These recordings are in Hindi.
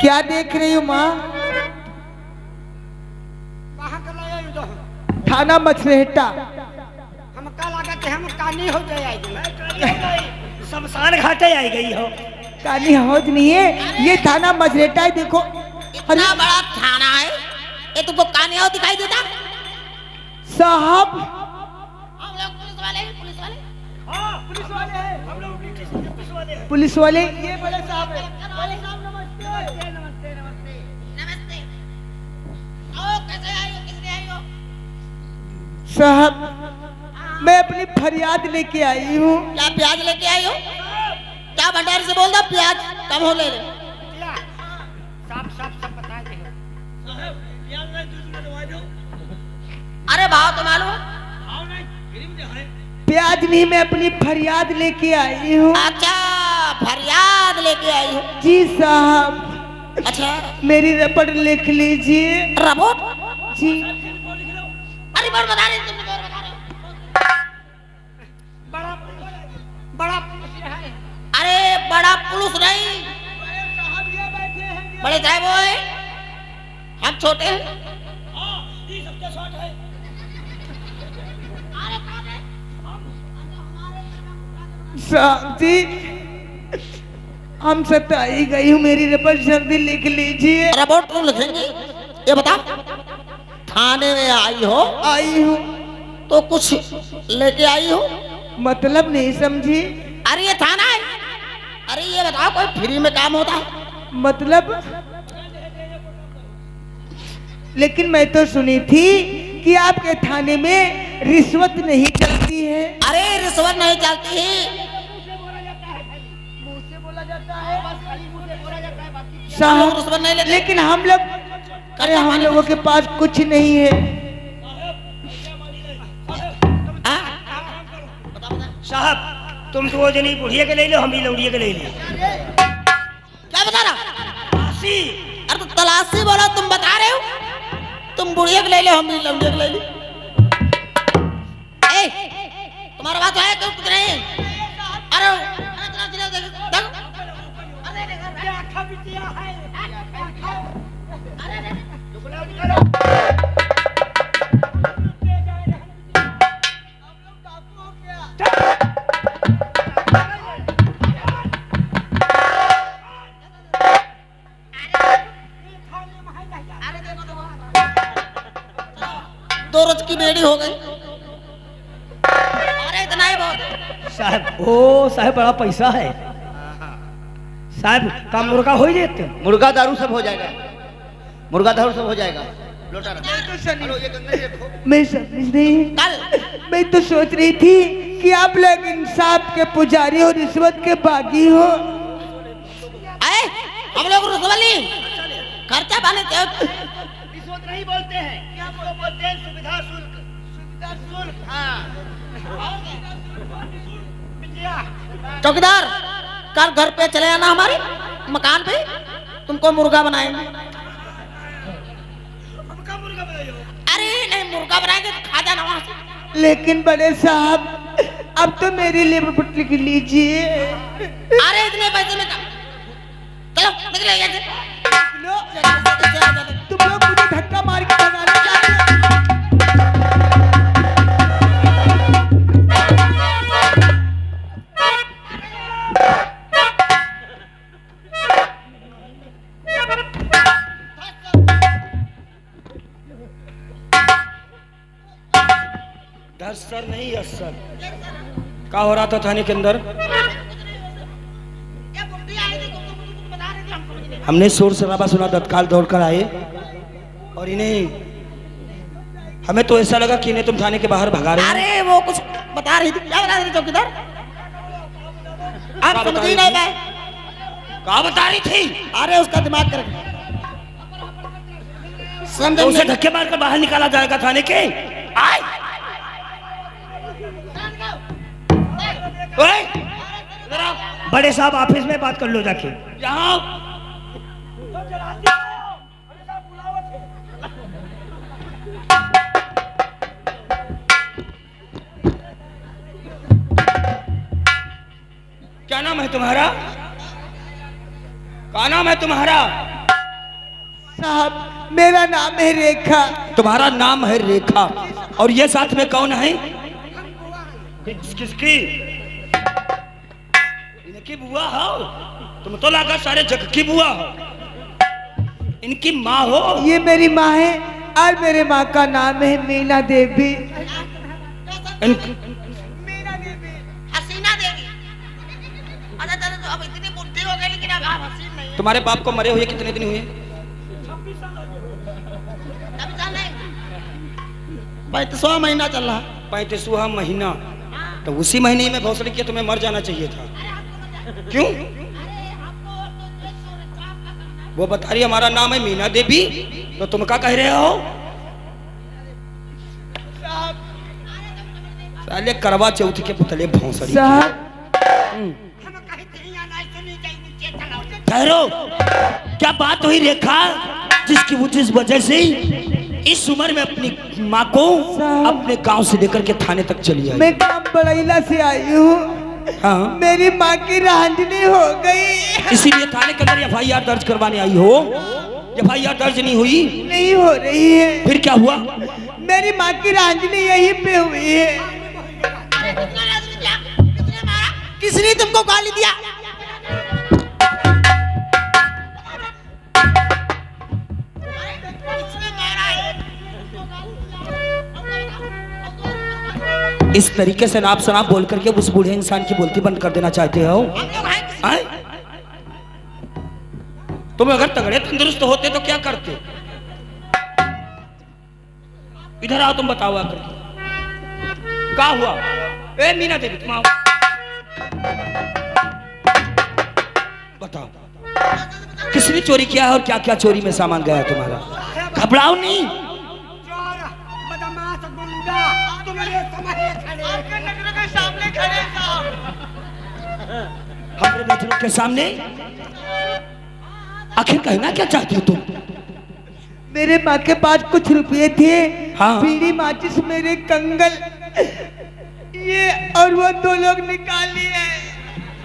क्या देख रही हो माँ? थाना मछरेटा। हम कल लागत हम कानी हो जाए शमशान घाटे आई गई हो। काली हौज नहीं है, ये थाना मछरेटा है। देखो इतना बड़ा थाना है, ये तुमको कानी हो दिखाई देता? साहब हम लोग पुलिस वाले हैं, पुलिस वाले। हाँ पुलिस वाले हैं, हम लोग ड्यूटी से पुलिस वाले हैं। पुलिस वाले ये बड़े साहब है। नमस्ते नमस्ते नमस्ते। नमस्ते। आओ, कैसे आई हो, किसने आई हो? साहब मैं अपनी फरियाद लेके आई हूँ। क्या प्याज लेके आई हो? क्या भंडार से बोल दो, प्याज कम हो ले रहे। साफ साफ सब बता दे। साहब प्याज नहीं दूध में दवा दो। अरे भाव तो मालूम है? आओ नहीं गरीब जो है। प्याज नहीं, मैं अपनी फरियाद लेके आई हूँ। अच्छा, फरियाद लेके आई हो। जी साहब। अच्छा, मेरी रपट लिख लीजिए। रिपोर्ट? जी। अरे रिपोर्ट बता रहे, तुम रिपोर्ट बता रहे हो। बड़ा बड़ा पुलिस है। अरे बड़ा पुलिस नहीं, साहब ये बैठे हैं। बड़े साहब वो है, हम छोटे हैं। हाँ ये सबके साथ है। अरे कौन है? साहब जी हम सताई गई हूँ, मेरी रपट जल्दी लिख लीजिए। रिपोर्ट तुम लिखेंगे? ये बता, थाने में आई हो आई हूँ तो कुछ लेके आई हो? मतलब नहीं समझी। अरे ये थाना है। अरे ये बताओ, कोई फ्री में काम होता है? मतलब लेकिन मैं तो सुनी थी कि आपके थाने में रिश्वत नहीं चलती है। अरे रिश्वत नहीं चलती है। मुंह से बोला जाता है, बस खाली मुंह से बोला जाता है, बाकी हम लोग साहब रिश्वत नहीं लेते। लेकिन हम लोग, अरे हम लोगों के पास कुछ नहीं है। हाँ? बता बता। साहब तुम तो वो जनी बुढ़िया के ले लो, हम भी लौड़िया के ले ली। क्या बता रहा? आसी अरे तो तलाशी बोला, तुम बता रहे हो? तुम बुढ़िया के ले लो, हम भी लौंडिया के ले ली। ए, तुम्हारा बात है क्यों कुछ नहीं? अरे देखो देखो। अरे देखो, आँखा बिटिया है। अरे देखो देखो। दो रोज की बेड़ी हो गई। अरे इतना ही बहुत। साहब ओ साहब बड़ा पैसा है। साहब काम मुर्गा हो ही जाते। मुर्गा दारू सब हो जाएगा, मुर्गा दारू सब हो जाएगा। लोटा रख। मैं समझ नहीं, कल मैं तो सोच रही थी कि आप लोग इंसाफ के पुजारी हो, रिश्वत के बागी हो। आए, हम लोग रुसवली खर्चा पानी दे। रिश्वत नहीं बोलते हैं, क्या बोलते हैं? सुविधा शुल्क। सुविधा शुल्क, हाँ। बिटिया चौकीदार, कल घर पे चले आना, हमारे मकान पे तुमको मुर्गा बनाएंगे। हमका मुर्गा बनाइयो। अरे नहीं, मुर्गा बनाएंगे तो खा जाना वहां से। लेकिन बड़े साहब अब तो मेरी लिए रपट लिख लीजिए। अरे इतने पैसे में चलो निकलो यहाँ से। तुम लोग मुझे धक्का मार के भगाना चाहते हो। सर नहीं असर क्या हो रहा था थाने के अंदर? हमने शोर शराबा सुना, तत्काल दौड़कर आए और इन्हें हमें तो ऐसा लगा कि इन्हें तुम थाने के बाहर भगा रहे हो। अरे वो कुछ बता रही थी। क्या बता रही थी चौकीदार? आप समझ ही नहीं गए। क्या बता रही थी? अरे उसका दिमाग कर समझ तो उसे नहीं। धक्के मारकर बाहर निकाला जाएगा थाने के। आए ओए, इधर आओ। बड़े साहब ऑफिस में बात कर लो जाके। यहाँ आओ। क्या नाम है तुम्हारा? क्या नाम है तुम्हारा? साहब मेरा नाम है रेखा। तुम्हारा नाम है रेखा, और ये साथ में कौन है? किसकी? इनकी बुआ हो? तुम तो लगा सारे जग की बुआ हो। इनकी माँ हो? ये मेरी माँ है, और मेरे माँ का नाम है मीना देवी। मीना देवी, हसीना देवी। अच्छा चलो, तो अब इतनी बुद्धि हो गई, लेकिन अब आप हसीन नहीं है। तुम्हारे बाप को मरे हुए कितने दिन हुए? 35वां महीना चल रहा। 35वां महीना? तो उसी महीने में भौसड़ी के तुम्हें मर जाना चाहिए था। क्यों? वो बता रही हमारा नाम है मीना देवी, तो तुम क्या कह रहे हो? साले करवा चौथ के पुतले भौसड़ी। साहब ठहरो, क्या बात हुई रेखा, जिस वजह से इस उम्र में अपनी माँ को अपने गांव से लेकर के थाने तक चली आई? मैं गांव बड़ैला से आई हूँ। हाँ, मेरी माँ की रांझनी हो गई, इसीलिए थाने के अंदर FIR दर्ज करवाने आई हो। FIR दर्ज नहीं हुई? नहीं हो रही है। फिर क्या हुआ? मेरी माँ की रांझनी यहीं पे हुई है। किसने तुमको गाली दिया? इस तरीके से नाप शनाप बोल करके उस बूढ़े इंसान की बोलती बंद कर देना चाहते हो? आए? तुम अगर तगड़े तंदुरुस्त होते तो क्या करते? इधर आओ, तुम बताओ आकर क्या हुआ? ए मीना देवी, तुम आओ, बताओ किसने चोरी किया है और क्या क्या चोरी में सामान गया तुम्हारा? घबराओ नहीं। हमारे नजरों के सामने आखिर कहना क्या चाहती हो तुम? मेरे माँ के पास कुछ रुपए थे। हाँ। बीड़ी माचिस मेरे कंगल ये और वो 2 लोग निकाल लिए।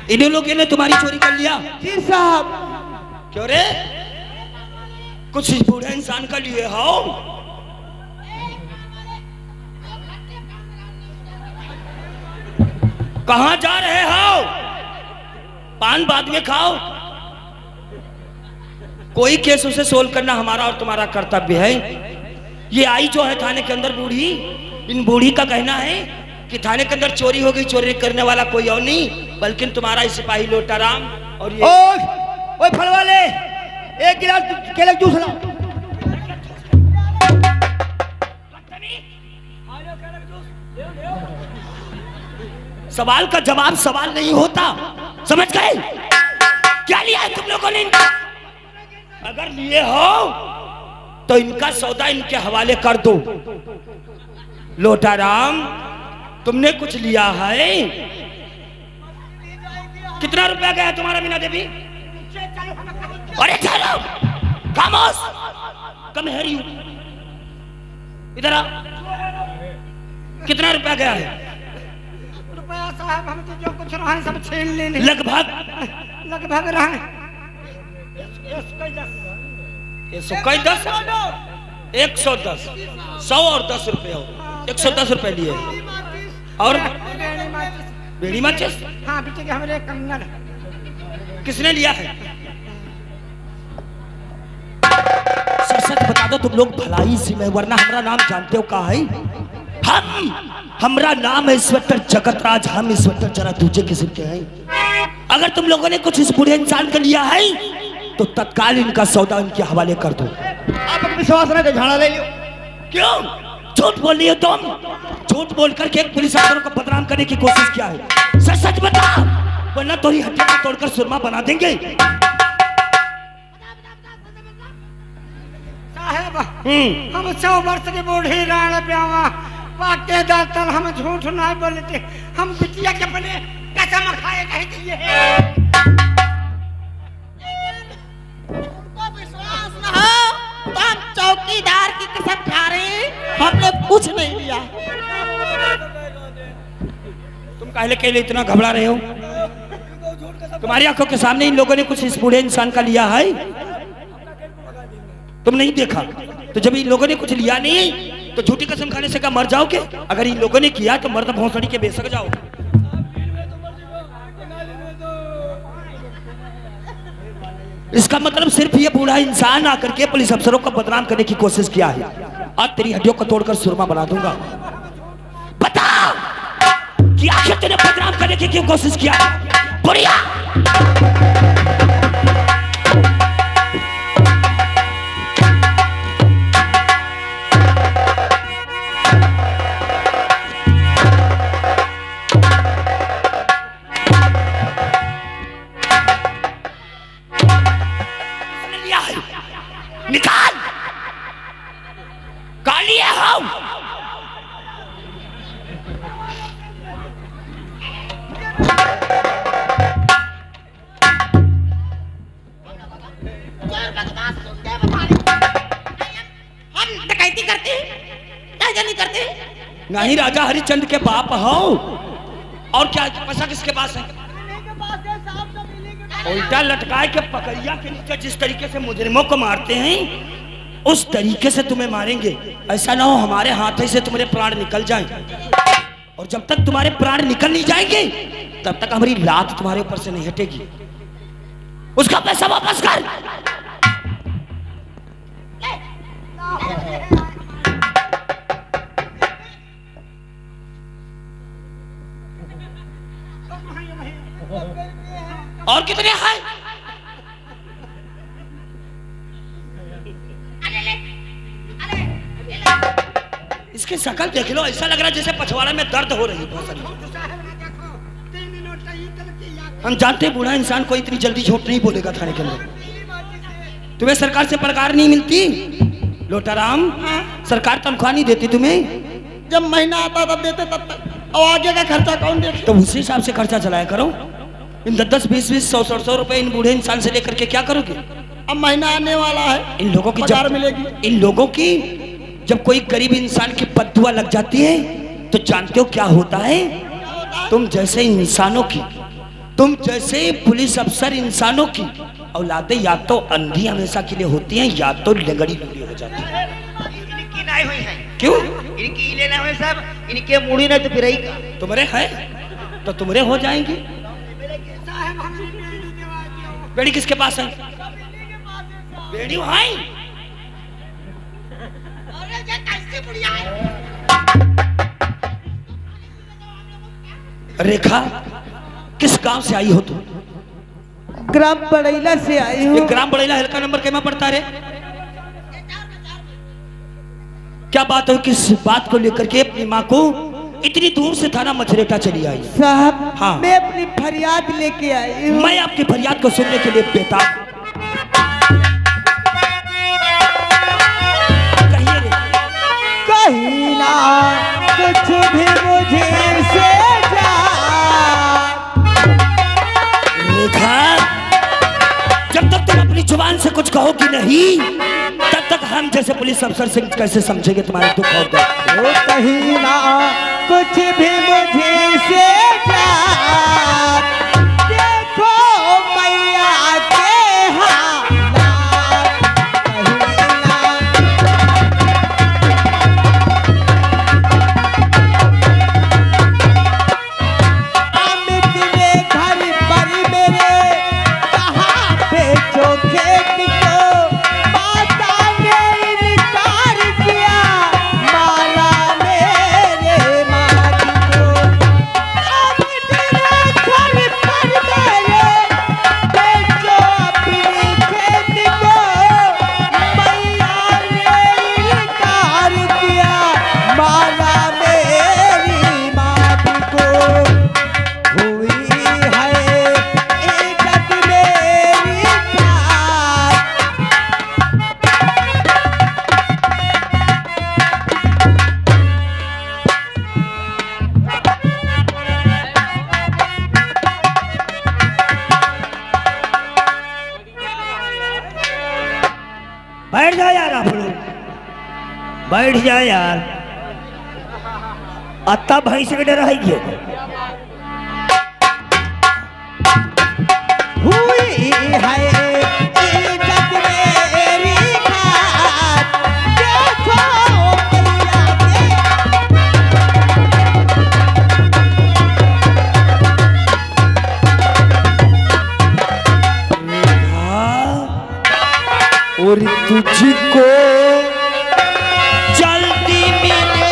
इन्हीं लोगों ने तुम्हारी चोरी कर लिया? जी साहब। क्यों रे? कुछ इस बूढ़े इंसान का लिए हो? कहां जा रहे हो? पान बाद में खाओ। कोई केस उसे सोल्व करना हमारा और तुम्हारा कर्तव्य है। ये आई जो है थाने के अंदर बूढ़ी, इन बूढ़ी का कहना है कि थाने के अंदर चोरी हो गई, चोरी करने वाला कोई और नहीं बल्कि तुम्हारा ही सिपाही लोटाराम। और ये ओए फल वाले, एक गिलास केले जूस लाओ। सवाल का जवाब सवाल नहीं होता, समझ गए? क्या लिया है तुम लोगों ने? अगर लिए हो तो इनका सौदा इनके हवाले कर दो। लोटाराम, तुमने कुछ लिया है? कितना रुपया गया तुम्हारा मीना देवी? अरे चलो खामोश, कम है रही हूं। इधर आ, कितना रुपया गया है? रुपया साहब हम तो जो कुछ रहा सब छीन लेने। लगभग रहा 110 100 और 10 रुपये हो, 110 रुपए लिए। और बेड़ी माचिस? हाँ पीछे के हमारे कंगन। किसने लिया है? सच बता दो तुम लोग भलाई सी में, वरना हमारा नाम जानते हो का है? हमारा नाम है इंस्पेक्टर जगतराज। हम इंस्पेक्टर जरा दूसरे किस्म के हैं। अगर तुम लोगों ने कुछ इस बूढ़े इंसान का लिया है तो तत्काल इनका सौदा इनके हवाले कर दो। आप अपनी सुवासना का झाड़ा ले लो। क्यों झूठ बोल रही हो तुम? झूठ बोल करके एक पुलिस अफसर को बदनाम करने की कोशिश किया है। सच सच बता, वरना तुम्हारी हड्डियां को तोड़कर सुरमा बना देंगे। साहब हम 100 वर्ष के बूढ़ी राण प्यावा पाके दातल, हम झूठ नहीं बोलते। हम बिटिया के अपने कसम खाए कहते ये उनको विश्वास न हो तो हम चौकीदार की कसम खा रहे हैं, हमने कुछ नहीं लिया। तुम काहे के लिए इतना घबरा रहे हो? तुम्हारी आंखों के सामने इन लोगों ने कुछ इस बूढ़े इंसान का लिया है? तुम नहीं देखा तो जब इन लोगों ने कुछ लिया नहीं तो झूठी कसम खाने से क्या मर जाओगे? अगर इन लोगों ने किया तो मर्द भौंसड़ी के बेसक जाओ। इसका मतलब सिर्फ ये बूढ़ा इंसान आकर के पुलिस अफसरों को बदनाम करने की कोशिश किया है। आज तेरी हड्डियों को तोड़कर सुरमा बना दूंगा। बता कि आखिर तूने बदनाम करने की क्यों कोशिश किया? बुढ़िया निकाल काली है हम। हम डकैती करते क्या नहीं करते? नहीं राजा हरिश्चंद्र के बाप हो। और क्या पैसा किसके पास है? उल्टा लटकाए के पकड़िया के नीचे जिस तरीके से मुजरिमों को मारते हैं उस तरीके से तुम्हें मारेंगे। ऐसा ना हो हमारे हाथ से तुम्हारे प्राण निकल जाएं। और जब तक तुम्हारे प्राण निकल नहीं जाएंगे तब तक हमारी लात तुम्हारे ऊपर से नहीं हटेगी। उसका पैसा वापस कर। और कितने हैं? इसकी शक्ल देख लो, ऐसा लग रहा है जैसे पछवाड़ा में दर्द हो रही है बहुत सारी। हम जानते हैं बूढ़ा इंसान कोई इतनी जल्दी झूठ नहीं बोलेगा थाने के अंदर। तुम्हें सरकार से पगार नहीं मिलती लोटाराम? सरकार तनख्वाह नहीं देती तुम्हें? जब महीना आता तब देते तब तक, और आगे का खर्चा कौन देता? तो उसी हिसाब से खर्चा चलाया करो। इन 10-10, 20-20, 100-100 रुपए इन बूढ़े इंसान से लेकर के क्या करोगे? अब महीना आने वाला है, इन लोगों की पगार जब मिलेगी। इन लोगों की जब कोई गरीब इंसान की बददुआ लग जाती है तो जानते हो क्या होता है? तुम जैसे इंसानों की, तुम जैसे पुलिस अफसर इंसानों की औलादें या तो अंधी हमेशा के लिए होती हैं या तो लगड़ी लुगड़ी हो जाती है। इनकी नहीं हुई है। क्यों? इनकी लेना हुए सब, इनके मुड़ी नहीं तो फिर ही का। तुम्हारे है तो तुम्हारे हो जाएंगे। बेड़ी किसके पास है? बेड़ी वहां रेखा, किस गांव से आई हो तुम? ग्राम बड़ैला से आई हूँ। ये ग्राम बड़ैला हल्का नंबर कैमा पड़ता रे? क्या बात हो, किस बात को लेकर के अपनी माँ को इतनी दूर से थाना मछरेटा चली आई? साहब हाँ। मैं अपनी फरियाद लेके आई हूँ। मैं आपकी फरियाद को सुनने के लिए बेताब हूं। कहिए रे। कहीं ना कुछ भी मुझे से जा। रेखा, जब तक तुम अपनी जुबान से कुछ कहोगी नहीं तब तक हम जैसे पुलिस अफसर से कैसे समझेंगे तुम्हारे दुख और दर्द? वो कहीं ना कुछ भी मुझे से जा। देखो मैया के हालात, कहीं ना अमित ने घर पर मेरे कहाँ बेचो खेत को, माता ने इनकार किया माला मेरे माँ को। अमित ने घर पर मेरे बेचो अपनी खेत को, मैया ने इनकार किया माला मेरी माँ को। हुई है इज्जत मेरी प्यार। बैठ जाओ यार, आप लोग बैठ जाओ यार। अत्ता भाई से डर है क्यों? हुई है इज्जत मेरी खार। तुझको जल्दी मिले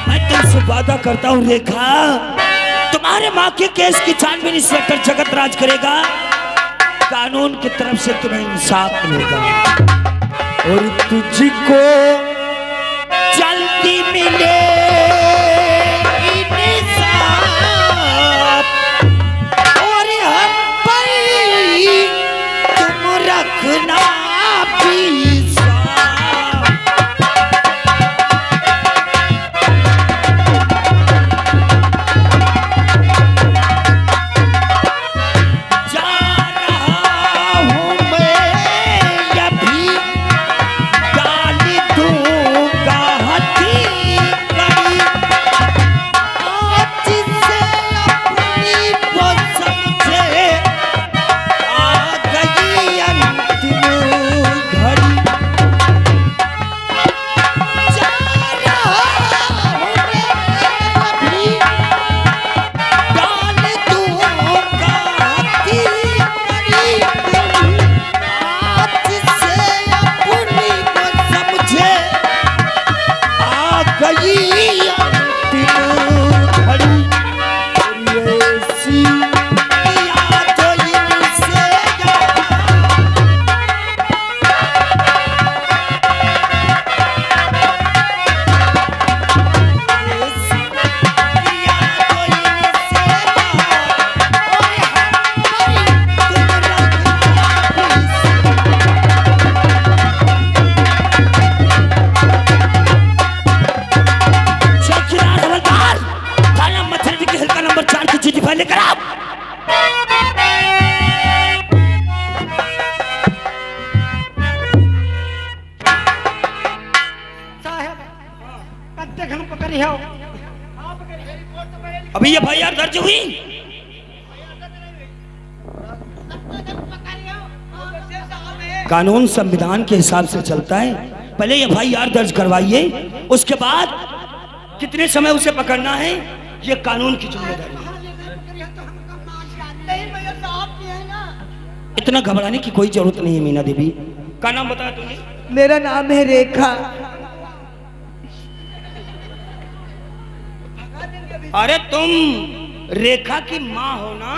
मैं तुमसे वादा करता हूँ रेखा, तुम्हारे माँ के केस की छानबीन इंस्पेक्टर जगत राज करेगा, कानून की तरफ से तुम्हें इंसाफ मिलेगा और तुझको जल्दी मिले इंसाफ और हम पर तुम रखना विश्वास। जा रहा हूँ मैं अभी, गाली दूंगा हथीकड़ी, आज से अपनी वो समझे आ गई अंतिम घड़ी। जा रहा हूँ मैं अभी, गाली दूंगा हथीकड़ी, आज से अपनी वो समझे आ गई अंतिम घड़ी। ये ऐसी यादों इनसे चौकीदार हवलदार, थाना मछली के हल्का नंबर 4 की चिट्ठी फाइल लेकर आओ। साहब कत्ते खन पकड़ी हो अभी एफआईआर दर्ज हुई। कानून संविधान के हिसाब से चलता है, पहले एफआईआर दर्ज करवाइए, उसके बाद कितने समय उसे पकड़ना है ये कानून की जिम्मेदारी है। इतना घबराने की कोई जरूरत नहीं है मीना देवी। क्या नाम बताया तुमने? मेरा नाम है रेखा। अरे तुम रेखा की माँ हो ना?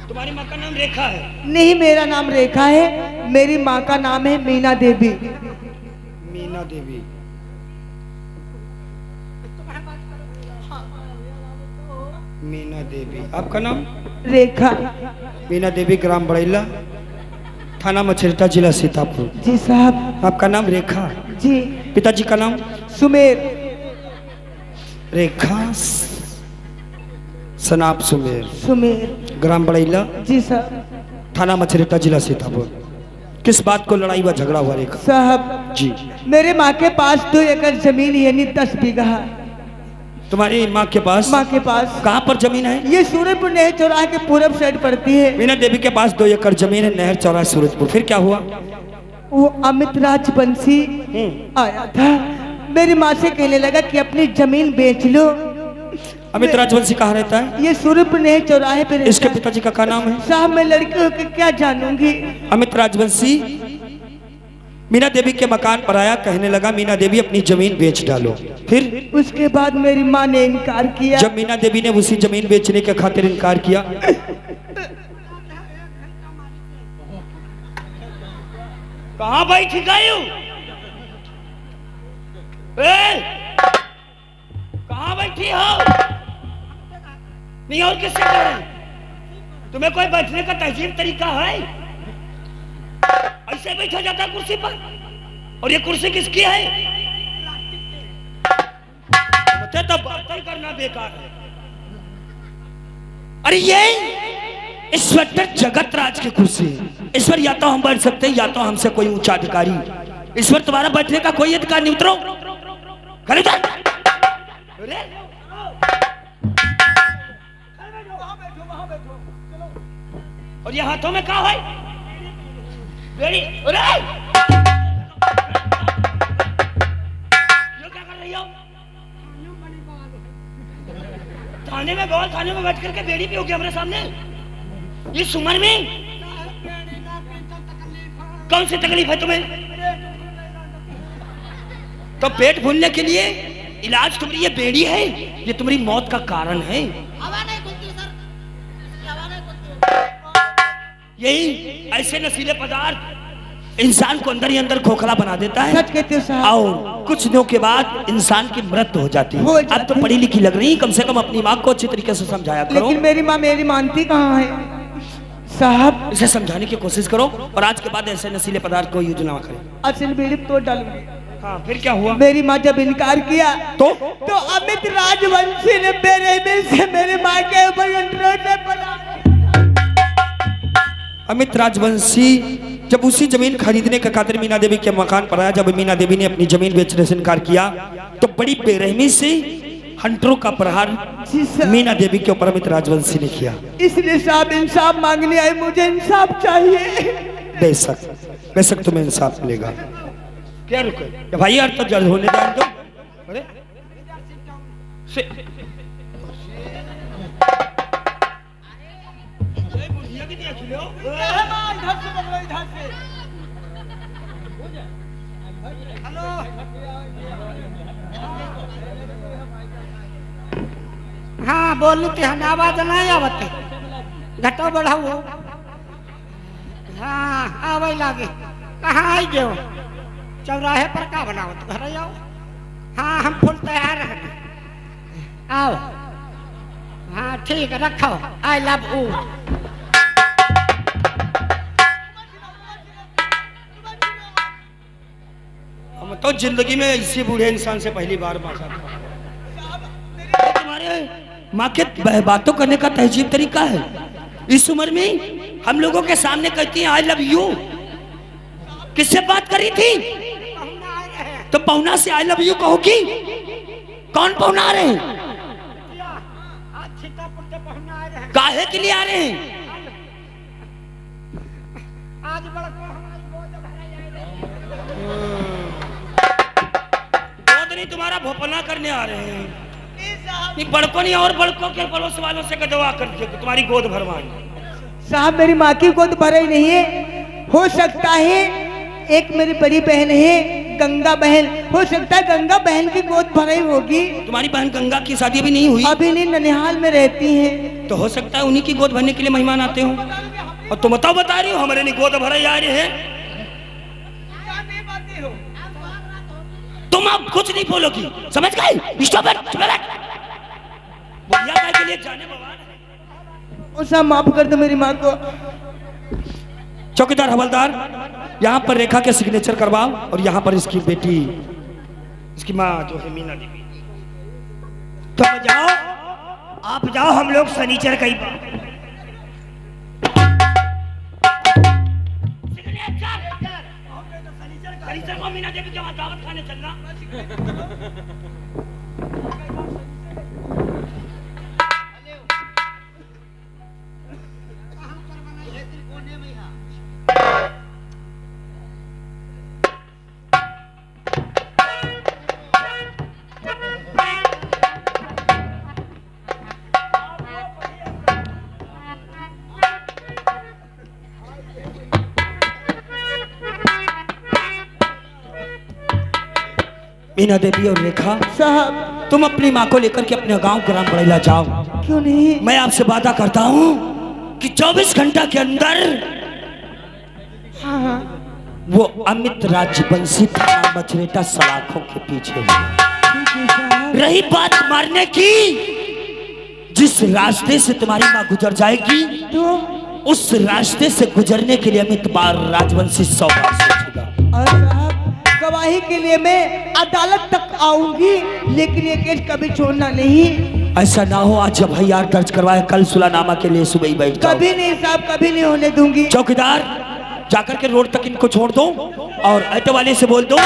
तुम्हारी माँ का नाम रेखा है? नहीं, मेरा नाम रेखा है, मेरी माँ का नाम है मीना देवी। मीना देवी। मीना देवी, आपका नाम? रेखा। मीना देवी, ग्राम बड़ैला, थाना मछेरता, जिला सीतापुर। जी साहब। आपका नाम रेखा? जी। पिताजी का नाम? सुमेर। रेखा सनाप सुमेर, सुमेर। ग्राम बड़ैला, जी साहब। थाना मछेरता, जिला सीतापुर। किस बात को लड़ाई व झगड़ा हुआ रेखा? साहब जी। मेरे माँ के पास 2 एकड़ जमीन यानी 10 बीघा। तुम्हारी माँ के पास? माँ के पास। कहाँ पर जमीन है? ये सूरजपुर नहर चौराहे के पूरब साइड पड़ती है। मीना देवी के पास 2 एकड़ जमीन है, नहर चौराहा, सूरजपुर। फिर क्या हुआ? वो अमित राजवंशी आया था, मेरी माँ से कहने लगा कि अपनी जमीन बेच लो। अमित राजवंशी कहाँ रहता है? ये सूरजपुर नहर चौराहे पे रहता इसके है। पिताजी का क्या नाम है? साहब मैं लड़की होकर क्या जानूंगी। अमित राजवंशी मीना देवी के मकान पर आया, कहने लगा मीना देवी अपनी जमीन बेच डालो। फिर उसके बाद मेरी माँ ने इनकार किया। जब मीना देवी ने उसी जमीन बेचने के खातिर इनकार किया, कहाँ बैठी गई? कहाँ बैठी हो? नहीं और किससे कह रहे? तुम्हें कोई बैठने का तहजीब तरीका है? ऐसे बैठा जाता है कुर्सी पर? और ये कुर्सी किसकी है? मुझे तो बातें करना बेकार है। अरे ये इंस्पेक्टर जगत राज की कुर्सी है। इस पर या तो हम बैठ सकते हैं या तो हमसे कोई ऊंचा अधिकारी। इस पर तुम्हारा बैठने का कोई अधिकार नहीं। उतरो, खड़े जा। और ये हाथों में क्या है? बेड़ी। अरे ये क्या कर रही हो? थाने में गौर थाने में बैठ करके बेड़ी पियोगे हमारे सामने इस उम्र में? कौन सी तकलीफ है तुम्हें? तो पेट भूलने के लिए इलाज तुम्हारी ये बेड़ी है, ये तुम्हारी मौत का कारण है। हवा नहीं खुलती सर, हवा नहीं खुलती। यही ऐसे नशीले पदार्थ इंसान को अंदर ही अंदर खोखला बना देता है सच कहते हो साहब। और कुछ दिनों के बाद इंसान की मृत्यु हो जाती हो है। जाती अब तो पढ़ी लिखी लग रही, कम से कम अपनी माँ को अच्छी तरीके से समझाया करो। लेकिन मेरी माँ मेरी मानती कहाँ है साहब? इसे समझाने की कोशिश करो और आज के बाद ऐसे नशीले पदार्थ को यूज ना करें। असल बीड़ी तो डालूंगी। हाँ, फिर क्या हुआ? मेरी माँ जब इनकार किया तो अमित राजवंशी ने बेरहमी से मेरी माँ के ऊपर अंडरवेयर पड़ा। अमित राजवंशी जब उसी जमीन खरीदने का खातिर मीना देवी के मकान पर आया, जब मीना देवी ने अपनी जमीन बेचने से इनकार किया तो बड़ी बेरहमी से हंटरों का प्रहार जी सर। मीना देवी के ऊपर अमित राजवंशी ने किया। इसलिए साहब इंसाफ मांगने आए, मुझे इंसाफ चाहिए। बेशक तुम्हें इंसाफ मिलेगा। क्या रुके भाई यार, तो जल्द होने जान दो। अरे हाँ बोलते हैं आवाज नहीं आवत घटो बढ़ाओ। हाँ आवे लागे कहाँ आई गयो? चौराहे पर का बनाओ तो घर आओ। हाँ हम फुल तैयार हैं, आओ। हाँ ठीक है रखो। I love you. हम तो जिंदगी में इसी बूढ़े इंसान से पहली बार बात। तुम्हारे माँ के बातों करने का तहजीब तरीका है। इस उम्र में हम लोगों के सामने कहती हैं आई लव यू। किससे बात करी थी? तो पहुना से आई लव यू कहोगी? कौन पहुना आ रहे हैं? काहे के लिए आ रहे हैं? आज बड़ा नहीं, तुम्हारा भोपना करने आ रहे हैं। एक बड़कों नहीं और बड़कों के पड़ोस वालों से गदवा करके तुम्हारी गोद भरवाई। साहब मेरी माँ की गोद भरी नहीं है। हो सकता है एक मेरी बड़ी बहन है गंगा बहन, हो सकता है गंगा बहन की गोद भरी होगी। तुम्हारी बहन गंगा की शादी भी नहीं हुई? अभी नहीं, ननिहाल में रहती है। तो हो सकता है उन्हीं की गोद भरने के लिए मेहमान आते हो। और तुम बताओ बता रही हो हमारे नहीं गोद भरे आ रहे हैं। तुम अब कुछ नहीं बोलोगी, समझ गई? Stop it. बुढ़िया के लिए जाने बाबा। उसे माफ कर दो मेरी माँ को। चौकीदार हवलदार यहाँ पर रेखा के सिग्नेचर करवाओ और यहाँ पर इसकी बेटी, इसकी माँ जो है मीना देवी। तो जाओ, आप जाओ, हम लोग सनीचर कहीं सनीचर को मीना देवी के वहाँ दावत खाने चलना। मीना देवी और रेखा, साहब तुम अपनी माँ को लेकर के अपने गांव ग्राम बड़ैला जाओ। क्यों नहीं? मैं आपसे वादा करता हूँ कि 24 घंटा के अंदर हाँ वो अमित राजवंशी थाना मछरेटा सलाखों के पीछे है। ठीक है साहब। रही बात मारने की, जिस रास्ते से तुम्हारी माँ गुजर जाएगी तो उस रास्ते से गुजरने के लिए अमित बार राजवंशी 100 बार सोचेगा। और साहब गवाही के लिए मैं अदालत तक आऊंगी, लेकिन ये केस कभी छोड़ना नहीं। ऐसा ना हो आज जब यार दर्ज करवाए, कल सुलानामा के लिए सुबह ही बैठ जाओ। कभी नहीं साहब, कभी नहीं होने दूंगी। चौकीदार जाकर के रोड तक इनको छोड़ दो और ऑटो वाले से बोल दो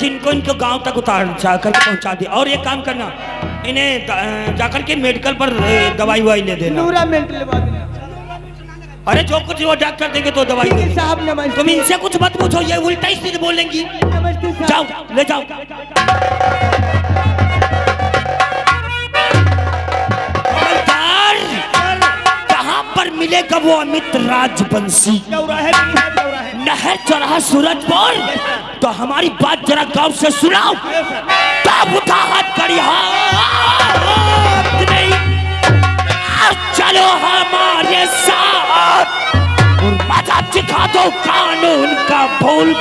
कि इनको इनको गांव तक उतार जाकर के पहुंचा दे। और एक काम करना, इन्हें जाकर के मेडिकल पर दवाई ववाई ले देना। नूरा मिनट लगा देना। अरे जो कुछ वो डॉक्टर देंगे तो दवाई ठीक है देंगे। साहब नमस्ते। तुम इनसे कुछ मत पूछो, ये उल्टा ही सीधे बोलेंगी। नमस्ते साहब। जाओ ले जाओ। मिलेगा वो अमित राजवंशी चौराहे पे है, चौराहे पे। नहर चौराहा सूरजपुर। तो हमारी बात जरा गौर से सुनाओ, तब उठा हाथ करी हाथ नहीं, चलो हमारे साथ और मजा सिखा दो कानून का भूल।